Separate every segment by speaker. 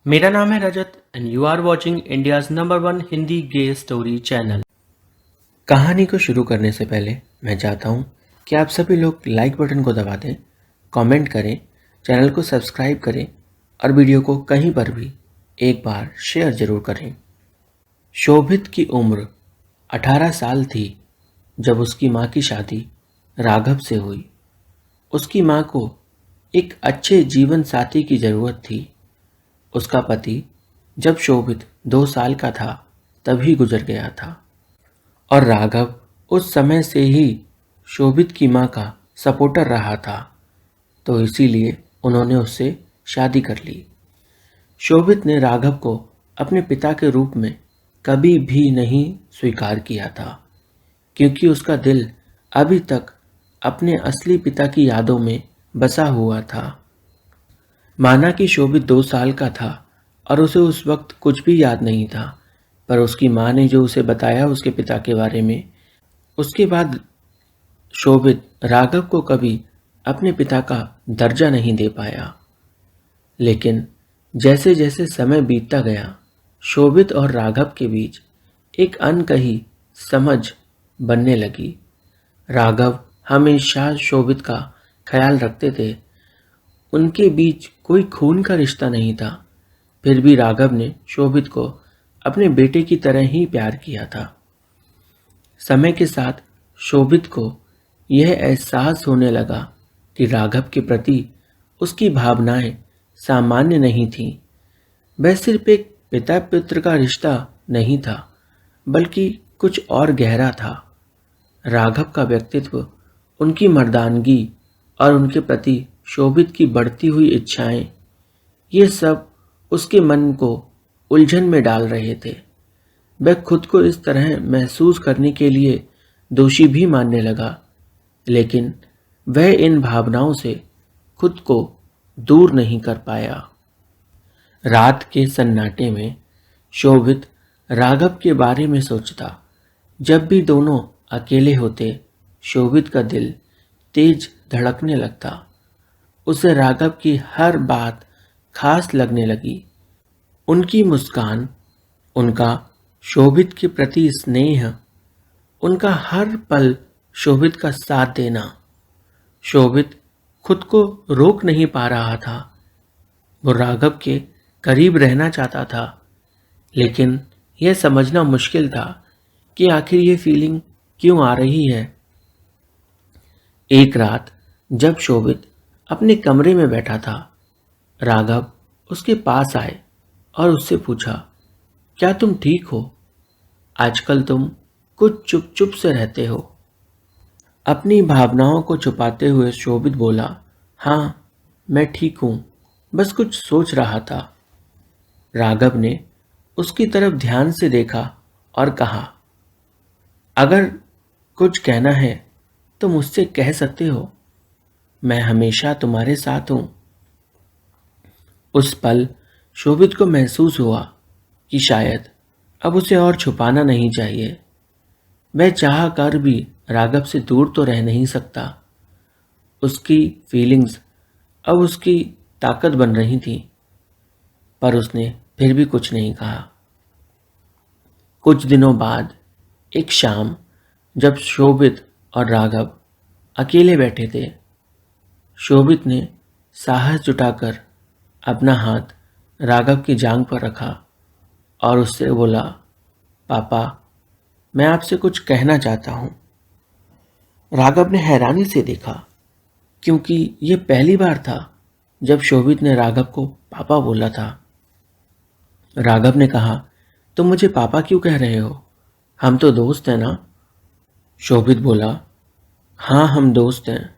Speaker 1: मेरा नाम है Rajat and you are watching India's number one Hindi gay story channel. कहानी को शुरू करने से पहले मैं चाहता हूँ कि आप सभी लोग लाइक बटन को दबा दें, कमेंट करें, चैनल को सब्सक्राइब करें और वीडियो को कहीं पर भी एक बार शेयर जरूर करें। शोभित की उम्र 18 साल थी जब उसकी माँ की शादी राघव से हुई। उसकी माँ को एक अच्छे जीवन साथी की ज़रूरत थी। उसका पति जब शोभित 2 साल का था तभी गुजर गया था और राघव उस समय से ही शोभित की माँ का सपोर्टर रहा था, तो इसीलिए उन्होंने उससे शादी कर ली। शोभित ने राघव को अपने पिता के रूप में कभी भी नहीं स्वीकार किया था, क्योंकि उसका दिल अभी तक अपने असली पिता की यादों में बसा हुआ था। माना कि शोभित 2 साल का था और उसे उस वक्त कुछ भी याद नहीं था, पर उसकी माँ ने जो उसे बताया उसके पिता के बारे में, उसके बाद शोभित राघव को कभी अपने पिता का दर्जा नहीं दे पाया। लेकिन जैसे जैसे समय बीतता गया, शोभित और राघव के बीच एक अनकही समझ बनने लगी। राघव हमेशा शोभित का ख्याल रखते थे। उनके बीच कोई खून का रिश्ता नहीं था, फिर भी राघव ने शोभित को अपने बेटे की तरह ही प्यार किया था। समय के साथ शोभित को यह एहसास होने लगा कि राघव के प्रति उसकी भावनाएं सामान्य नहीं थीं। वह सिर्फ एक पिता पुत्र का रिश्ता नहीं था, बल्कि कुछ और गहरा था। राघव का व्यक्तित्व, उनकी मर्दानगी और उनके प्रति शोभित की बढ़ती हुई इच्छाएं, ये सब उसके मन को उलझन में डाल रहे थे। वह खुद को इस तरह महसूस करने के लिए दोषी भी मानने लगा, लेकिन वह इन भावनाओं से खुद को दूर नहीं कर पाया। रात के सन्नाटे में शोभित राघव के बारे में सोचता। जब भी दोनों अकेले होते, शोभित का दिल तेज धड़कने लगता। उसे राघव की हर बात खास लगने लगी। उनकी मुस्कान, उनका शोभित के प्रति स्नेह, उनका हर पल शोभित का साथ देना। शोभित खुद को रोक नहीं पा रहा था। वो राघव के करीब रहना चाहता था, लेकिन यह समझना मुश्किल था कि आखिर ये फीलिंग क्यों आ रही है। एक रात जब शोभित अपने कमरे में बैठा था, राघव उसके पास आए और उससे पूछा, क्या तुम ठीक हो? आजकल तुम कुछ चुप चुप से रहते हो। अपनी भावनाओं को छुपाते हुए शोभित बोला, हाँ मैं ठीक हूं, बस कुछ सोच रहा था। राघव ने उसकी तरफ ध्यान से देखा और कहा, अगर कुछ कहना है तो मुझसे कह सकते हो, मैं हमेशा तुम्हारे साथ हूं। उस पल शोभित को महसूस हुआ कि शायद अब उसे और छुपाना नहीं चाहिए। वह चाह कर भी राघव से दूर तो रह नहीं सकता। उसकी फीलिंग्स अब उसकी ताकत बन रही थी, पर उसने फिर भी कुछ नहीं कहा। कुछ दिनों बाद एक शाम जब शोभित और राघव अकेले बैठे थे, शोभित ने साहस जुटाकर अपना हाथ राघव की जांघ पर रखा और उससे बोला, पापा मैं आपसे कुछ कहना चाहता हूं। राघव ने हैरानी से देखा, क्योंकि ये पहली बार था जब शोभित ने राघव को पापा बोला था। राघव ने कहा, तुम मुझे पापा क्यों कह रहे हो? हम तो दोस्त हैं ना? शोभित बोला, हाँ हम दोस्त हैं,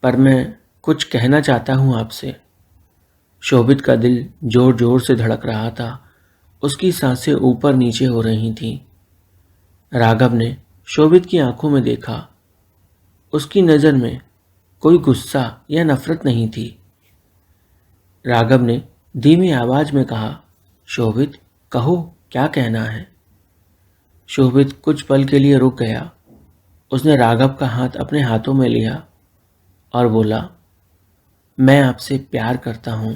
Speaker 1: पर मैं कुछ कहना चाहता हूं आपसे। शोभित का दिल जोर जोर से धड़क रहा था। उसकी सांसें ऊपर नीचे हो रही थीं। राघव ने शोभित की आंखों में देखा। उसकी नज़र में कोई गुस्सा या नफरत नहीं थी। राघव ने धीमी आवाज में कहा, शोभित कहो क्या कहना है? शोभित कुछ पल के लिए रुक गया। उसने राघव का हाथ अपने हाथों में लिया और बोला, मैं आपसे प्यार करता हूँ।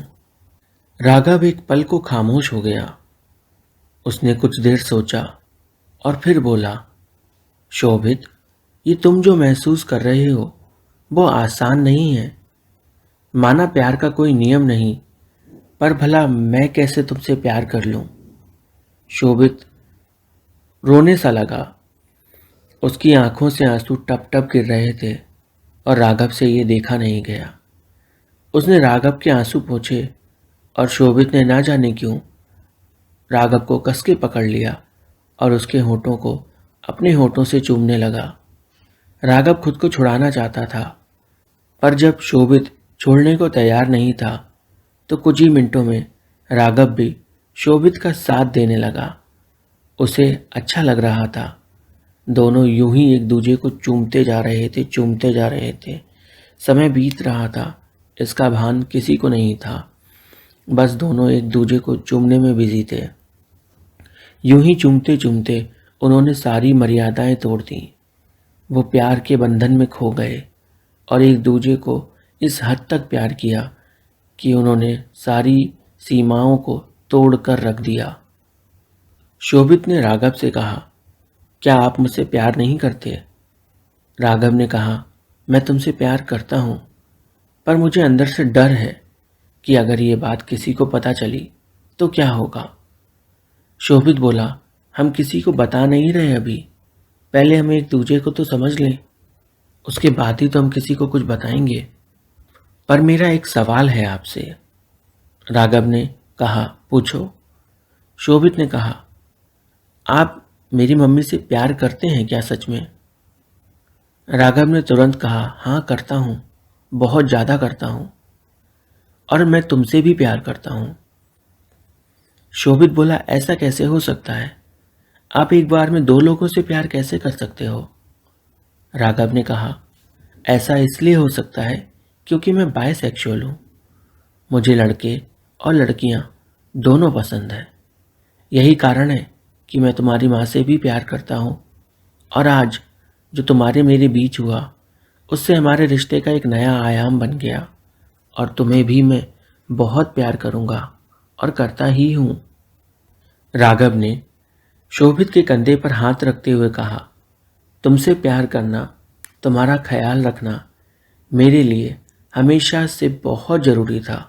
Speaker 1: राघव एक पल को खामोश हो गया। उसने कुछ देर सोचा और फिर बोला, शोभित, ये तुम जो महसूस कर रहे हो वो आसान नहीं है। माना प्यार का कोई नियम नहीं, पर भला मैं कैसे तुमसे प्यार कर लूं? शोभित रोने सा लगा। उसकी आंखों से आंसू टप टप गिर रहे थे और राघव से ये देखा नहीं गया। उसने राघव के आंसू पोंछे और शोभित ने ना जाने क्यों राघव को कस के पकड़ लिया और उसके होठों को अपने होठों से चूमने लगा। राघव खुद को छुड़ाना चाहता था, पर जब शोभित छोड़ने को तैयार नहीं था तो कुछ ही मिनटों में राघव भी शोभित का साथ देने लगा। उसे अच्छा लग रहा था। दोनों यूं ही एक दूजे को चूमते जा रहे थे। समय बीत रहा था, इसका भान किसी को नहीं था। बस दोनों एक दूजे को चूमने में बिजी थे। यूं ही चूमते चूमते उन्होंने सारी मर्यादाएं तोड़ दी। वो प्यार के बंधन में खो गए और एक दूजे को इस हद तक प्यार किया कि उन्होंने सारी सीमाओं को तोड़ कर रख दिया। शोभित ने राघव से कहा, क्या आप मुझसे प्यार नहीं करते? राघव ने कहा, मैं तुमसे प्यार करता हूं, पर मुझे अंदर से डर है कि अगर ये बात किसी को पता चली तो क्या होगा। शोभित बोला, हम किसी को बता नहीं रहे अभी, पहले हम एक दूजे को तो समझ लें, उसके बाद ही तो हम किसी को कुछ बताएंगे। पर मेरा एक सवाल है आपसे। राघव ने कहा, पूछो। शोभित ने कहा, आप मेरी मम्मी से प्यार करते हैं क्या सच में? राघव ने तुरंत कहा, हाँ करता हूं, बहुत ज्यादा करता हूं, और मैं तुमसे भी प्यार करता हूं। शोभित बोला, ऐसा कैसे हो सकता है? आप एक बार में दो लोगों से प्यार कैसे कर सकते हो? राघव ने कहा, ऐसा इसलिए हो सकता है क्योंकि मैं बायसेक्सुअल हूं। मुझे लड़के और लड़कियां दोनों पसंद है। यही कारण है कि मैं तुम्हारी माँ से भी प्यार करता हूं, और आज जो तुम्हारे मेरे बीच हुआ उससे हमारे रिश्ते का एक नया आयाम बन गया, और तुम्हें भी मैं बहुत प्यार करूंगा और करता ही हूं। राघव ने शोभित के कंधे पर हाथ रखते हुए कहा, तुमसे प्यार करना, तुम्हारा ख्याल रखना मेरे लिए हमेशा से बहुत जरूरी था,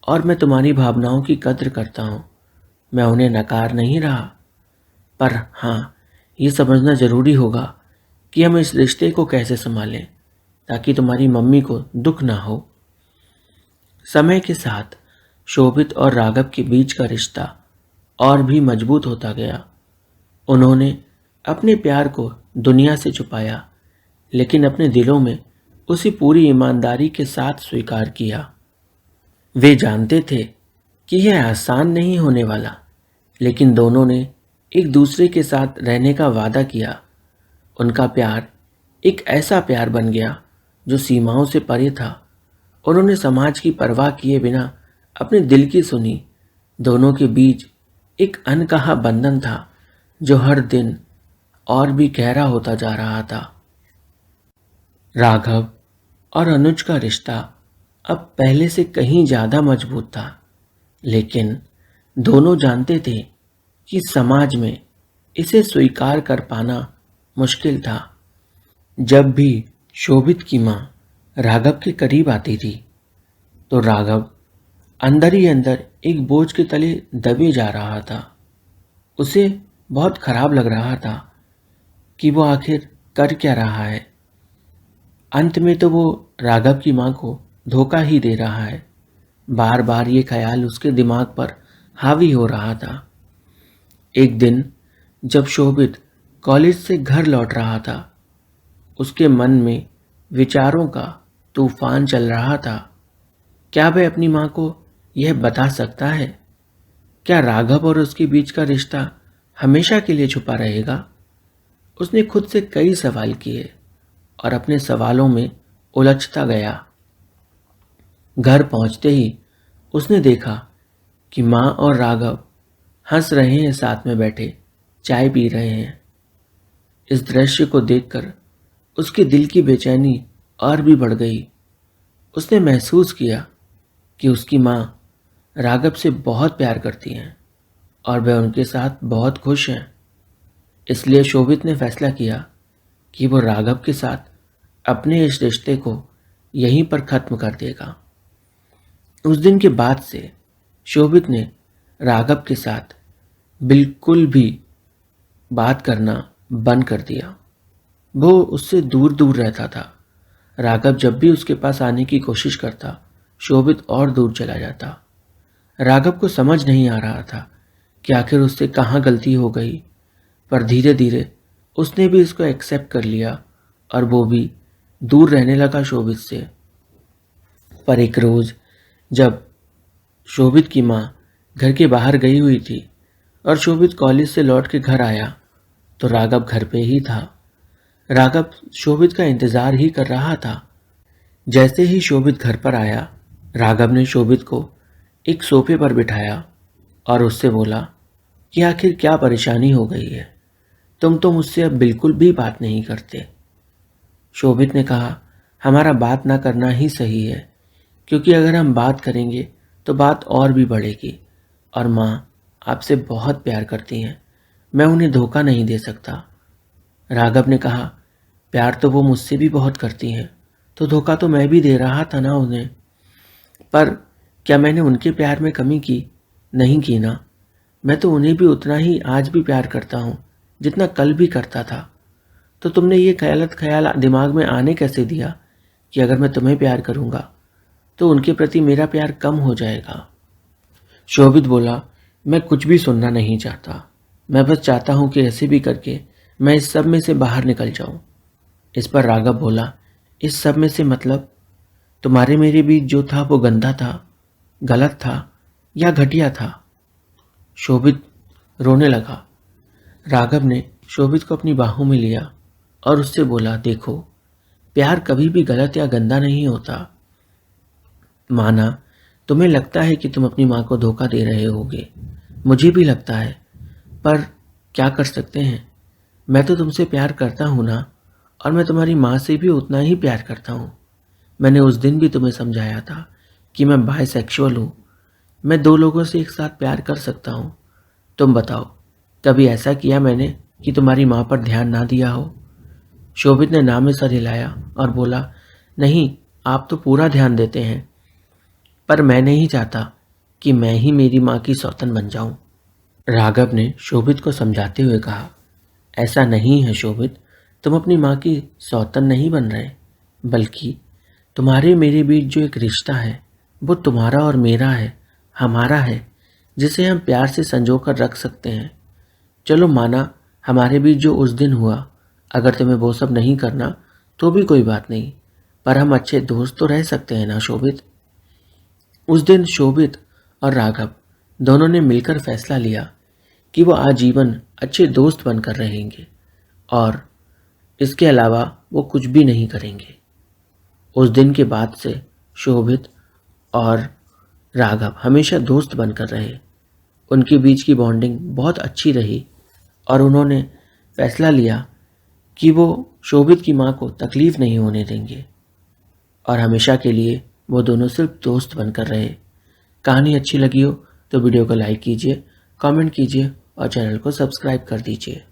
Speaker 1: और मैं तुम्हारी भावनाओं की कद्र करता हूं। मैं उन्हें नकार नहीं रहा, पर हाँ, ये समझना जरूरी होगा कि हम इस रिश्ते को कैसे संभालें ताकि तुम्हारी मम्मी को दुख ना हो। समय के साथ शोभित और राघव के बीच का रिश्ता और भी मजबूत होता गया। उन्होंने अपने प्यार को दुनिया से छुपाया, लेकिन अपने दिलों में उसी पूरी ईमानदारी के साथ स्वीकार किया। वे जानते थे कि यह आसान नहीं होने वाला, लेकिन दोनों ने एक दूसरे के साथ रहने का वादा किया। उनका प्यार एक ऐसा प्यार बन गया जो सीमाओं से परे था। उन्होंने समाज की परवाह किए बिना अपने दिल की सुनी। दोनों के बीच एक अनकहा बंधन था जो हर दिन और भी गहरा होता जा रहा था। राघव और अनुज का रिश्ता अब पहले से कहीं ज्यादा मजबूत था, लेकिन दोनों जानते थे कि समाज में इसे स्वीकार कर पाना मुश्किल था। जब भी शोभित की मां राघव के करीब आती थी तो राघव अंदर ही अंदर एक बोझ के तले दबे जा रहा था। उसे बहुत खराब लग रहा था कि वो आखिर कर क्या रहा है। अंत में तो वो राघव की मां को धोखा ही दे रहा है। बार बार ये ख्याल उसके दिमाग पर हावी हो रहा था। एक दिन जब शोभित कॉलेज से घर लौट रहा था, उसके मन में विचारों का तूफान चल रहा था। क्या वह अपनी मां को यह बता सकता है? क्या राघव और उसके बीच का रिश्ता हमेशा के लिए छुपा रहेगा? उसने खुद से कई सवाल किए और अपने सवालों में उलझता गया। घर पहुंचते ही उसने देखा कि मां और राघव हंस रहे हैं, साथ में बैठे चाय पी रहे हैं। इस दृश्य को देखकर उसके दिल की बेचैनी और भी बढ़ गई। उसने महसूस किया कि उसकी मां राघव से बहुत प्यार करती हैं और वह उनके साथ बहुत खुश हैं। इसलिए शोभित ने फैसला किया कि वो राघव के साथ अपने इस रिश्ते को यहीं पर ख़त्म कर देगा। उस दिन के बाद से शोभित ने राघव के साथ बिल्कुल भी बात करना बंद कर दिया। वो उससे दूर दूर रहता था। राघव जब भी उसके पास आने की कोशिश करता, शोभित और दूर चला जाता। राघव को समझ नहीं आ रहा था कि आखिर उससे कहाँ गलती हो गई, पर धीरे धीरे उसने भी इसको एक्सेप्ट कर लिया और वो भी दूर रहने लगा शोभित से। पर एक रोज़ जब शोभित की माँ घर के बाहर गई हुई थी और शोभित कॉलेज से लौट के घर आया तो राघव घर पे ही था। राघव शोभित का इंतज़ार ही कर रहा था। जैसे ही शोभित घर पर आया, राघव ने शोभित को एक सोफे पर बिठाया और उससे बोला कि आखिर क्या परेशानी हो गई है, तुम तो मुझसे अब बिल्कुल भी बात नहीं करते। शोभित ने कहा, हमारा बात ना करना ही सही है, क्योंकि अगर हम बात करेंगे तो बात और भी बढ़ेगी और माँ आपसे बहुत प्यार करती हैं, मैं उन्हें धोखा नहीं दे सकता। राघव ने कहा, प्यार तो वो मुझसे भी बहुत करती हैं, तो धोखा तो मैं भी दे रहा था ना उन्हें। पर क्या मैंने उनके प्यार में कमी की? नहीं की ना। मैं तो उन्हें भी उतना ही आज भी प्यार करता हूँ जितना कल भी करता था। तो तुमने ये गलत ख्याल दिमाग में आने कैसे दिया कि अगर मैं तुम्हें प्यार करूँगा तो उनके प्रति मेरा प्यार कम हो जाएगा? शोभित बोला, मैं कुछ भी सुनना नहीं चाहता। मैं बस चाहता हूँ कि ऐसे भी करके मैं इस सब में से बाहर निकल जाऊँ। इस पर राघव बोला, इस सब में से मतलब? तुम्हारे मेरे बीच जो था वो गंदा था, गलत था या घटिया था? शोभित रोने लगा। राघव ने शोभित को अपनी बाहों में लिया और उससे बोला, देखो, प्यार कभी भी गलत या गंदा नहीं होता। माना तुम्हें लगता है कि तुम अपनी माँ को धोखा दे रहे होगे, मुझे भी लगता है, पर क्या कर सकते हैं? मैं तो तुमसे प्यार करता हूँ ना, और मैं तुम्हारी माँ से भी उतना ही प्यार करता हूँ। मैंने उस दिन भी तुम्हें समझाया था कि मैं बायसेक्सुअल हूँ, मैं दो लोगों से एक साथ प्यार कर सकता हूँ। तुम बताओ, कभी ऐसा किया मैंने कि तुम्हारी माँ पर ध्यान ना दिया हो? शोभित ने ना में सर हिलाया और बोला, नहीं, आप तो पूरा ध्यान देते हैं, पर मैं नहीं चाहता कि मैं ही मेरी माँ की सौतन बन जाऊं। राघव ने शोभित को समझाते हुए कहा, ऐसा नहीं है शोभित, तुम अपनी माँ की सौतन नहीं बन रहे, बल्कि तुम्हारे मेरे बीच जो एक रिश्ता है वो तुम्हारा और मेरा है, हमारा है, जिसे हम प्यार से संजो कर रख सकते हैं। चलो माना हमारे बीच जो उस दिन हुआ, अगर तुम्हें वो सब नहीं करना तो भी कोई बात नहीं, पर हम अच्छे दोस्त तो रह सकते हैं ना शोभित। उस दिन शोभित और राघव दोनों ने मिलकर फैसला लिया कि वो आजीवन अच्छे दोस्त बनकर रहेंगे और इसके अलावा वो कुछ भी नहीं करेंगे। उस दिन के बाद से शोभित और राघव हमेशा दोस्त बनकर रहे। उनके बीच की बॉन्डिंग बहुत अच्छी रही और उन्होंने फैसला लिया कि वो शोभित की माँ को तकलीफ़ नहीं होने देंगे और हमेशा के लिए वो दोनों सिर्फ दोस्त बनकर रहे। कहानी अच्छी लगी हो तो वीडियो को लाइक कीजिए, कमेंट कीजिए और चैनल को सब्सक्राइब कर दीजिए।